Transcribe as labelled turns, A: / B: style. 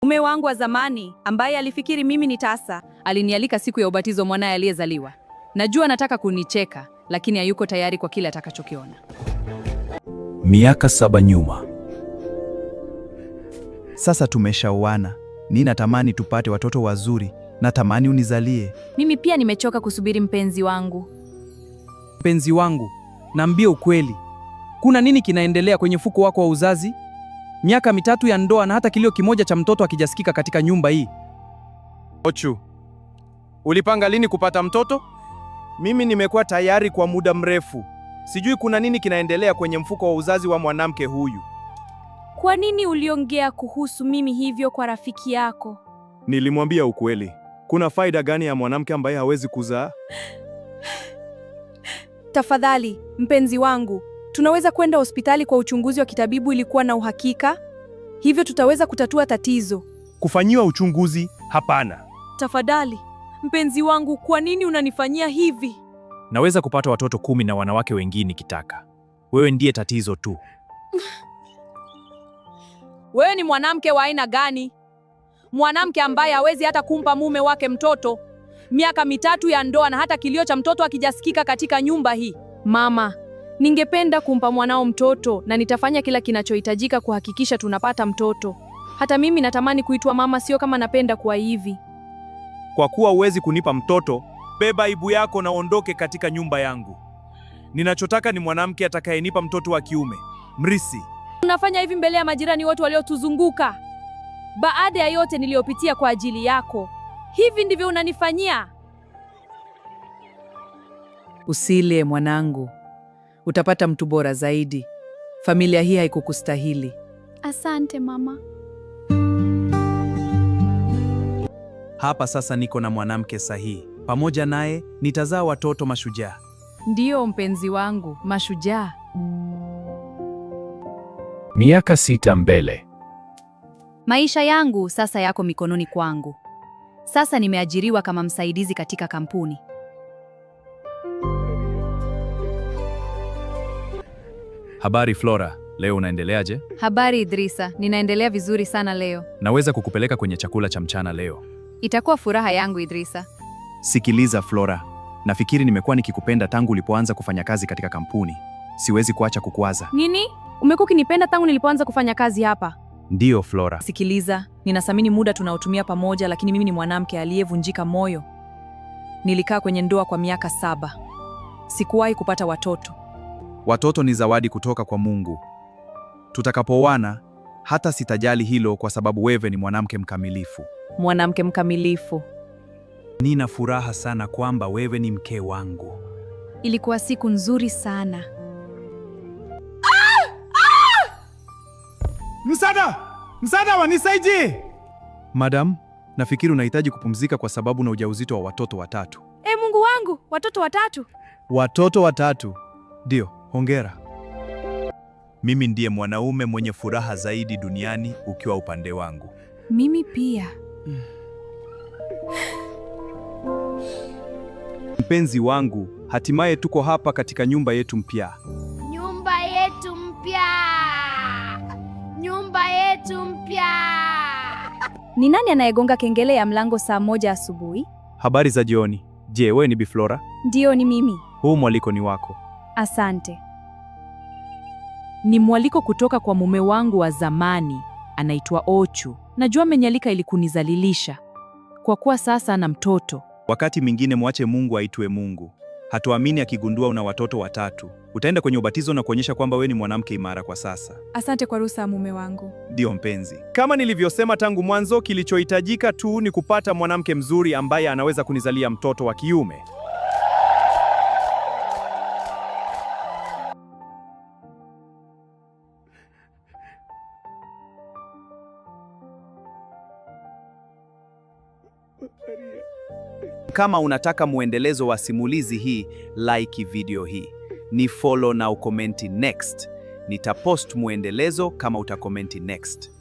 A: Mume wangu wa zamani ambaye alifikiri mimi ni tasa, alinialika siku ya ubatizo mwanaye aliyezaliwa. Najua anataka kunicheka, lakini hayuko tayari kwa kile atakachokiona.
B: Miaka 7 nyuma.
C: Sasa tumeshaoana. Natamani tupate watoto wazuri. Natamani unizalie.
A: Mimi pia nimechoka kusubiri mpenzi wangu.
D: Mpenzi wangu, naambie ukweli. Kuna nini kinaendelea kwenye mfuko wako wa uzazi? Miaka 3 ya ndoa na hata kilio kimoja cha mtoto hakijasikika katika nyumba hii.
E: Ochu, ulipanga lini kupata mtoto? Mimi nimekuwa tayari kwa muda mrefu. Sijui kuna nini kinaendelea kwenye mfuko wa uzazi wa mwanamke huyu.
A: Kwa nini uliongea kuhusu mimi hivyo kwa rafiki yako?
E: Nilimwambia ukweli. Kuna faida gani ya mwanamke ambaye hawezi kuzaa?
A: Tafadhali, mpenzi wangu, tunaweza kwenda hospitali kwa uchunguzi wa kitabibu ili kuwa na uhakika. Hivyo tutaweza kutatua tatizo.
E: Kufanyiwa uchunguzi? Hapana.
A: Tafadhali, mpenzi wangu, kwa nini unanifanyia hivi?
B: Naweza kupata watoto 10 na wanawake wengine nikitaka. Wewe ndiye tatizo tu.
A: Wewe ni mwanamke wa aina gani? Mwanamke ambaye hawezi hata kumpa mume wake mtoto. Miaka 3 ya ndoa na hata kilio cha mtoto hakijasikika katika nyumba hii. Mama, ningependa kumpa mwanao mtoto na nitafanya kila kinachohitajika kuhakikisha tunapata mtoto. Hata mimi natamani kuitwa mama, sio kama napenda kuwa hivi.
E: Kwa kuwa huwezi kunipa mtoto, beba aibu yako na ondoke katika nyumba yangu. Ninachotaka ni mwanamke atakayenipa mtoto wa kiume, mrisi.
A: Unafanya hivi mbele ya majirani wote waliotuzunguka. Baada ya yote niliyopitia kwa ajili yako, hivi ndivyo unanifanyia?
F: Usile mwanangu, utapata mtu bora zaidi. Familia hii haikukustahili.
A: Asante mama.
C: Hapa sasa niko na mwanamke sahihi. Pamoja naye nitazaa watoto mashujaa.
A: Ndiyo mpenzi wangu, mashujaa.
B: Miaka 6 mbele.
A: Maisha yangu sasa yako mikononi kwangu. Sasa nimeajiriwa kama msaidizi katika kampuni.
B: Habari Flora, leo unaendeleaje?
A: Habari Idrisa, ninaendelea vizuri sana leo.
B: Naweza kukupeleka kwenye chakula cha mchana leo.
A: Itakuwa furaha yangu Idrisa.
C: Sikiliza Flora, nafikiri nimekuwa nikikupenda tangu ulipoanza kufanya kazi katika kampuni. Siwezi kuacha kukuwaza.
A: Nini? Umekuwa ukinipenda tangu nilipoanza kufanya kazi hapa?
C: Ndiyo Flora.
A: Sikiliza, ninathamini muda tunaotumia pamoja, lakini mimi ni mwanamke aliyevunjika moyo. Nilikaa kwenye ndoa kwa miaka 7. Sikuwahi kupata watoto.
C: Watoto ni zawadi kutoka kwa Mungu. Tutakapooana, hata sitajali hilo kwa sababu wewe ni mwanamke mkamilifu.
A: Mwanamke mkamilifu.
C: Nina furaha sana kwamba wewe ni mke wangu.
A: Ilikuwa siku nzuri sana.
E: Msaada, wanisaidie!
C: Madam, nafikiri unahitaji kupumzika kwa sababu na ujauzito wa watoto 3.
A: Mungu wangu, watoto 3?
C: Watoto 3. Ndio, hongera.
E: Mimi ndiye mwanaume mwenye furaha zaidi duniani ukiwa upande wangu.
A: Mimi pia.
C: Mpenzi wangu, hatimaye tuko hapa katika nyumba yetu mpya.
G: Nyumba yetu mpya! Nyumba yetu mpya!
A: Ni nani anayegonga kengele ya mlango saa 1 asubuhi?
C: Habari za jioni. Je, wewe ni Bi Flora?
A: Ndiyo, ni mimi.
C: Huu mwaliko ni wako.
A: Asante.
F: Ni mwaliko kutoka kwa mume wangu wa zamani, anaitwa Ochu. Najua amenialika ili kunizalilisha, kwa kuwa sasa ana mtoto.
C: Wakati mwingine mwache Mungu aitwe Mungu. Hatuamini akigundua una watoto 3. Utaenda kwenye ubatizo na kuonyesha kwamba wewe ni mwanamke imara kwa sasa.
A: Asante kwa ruhusa mume wangu.
C: Ndio mpenzi.
E: Kama nilivyosema tangu mwanzo, kilichohitajika tu ni kupata mwanamke mzuri ambaye anaweza kunizalia mtoto wa kiume.
C: Kama unataka muendelezo wa simulizi hii, like video hii. Ni follow na ukomenti next. Nitapost muendelezo kama utakomenti next.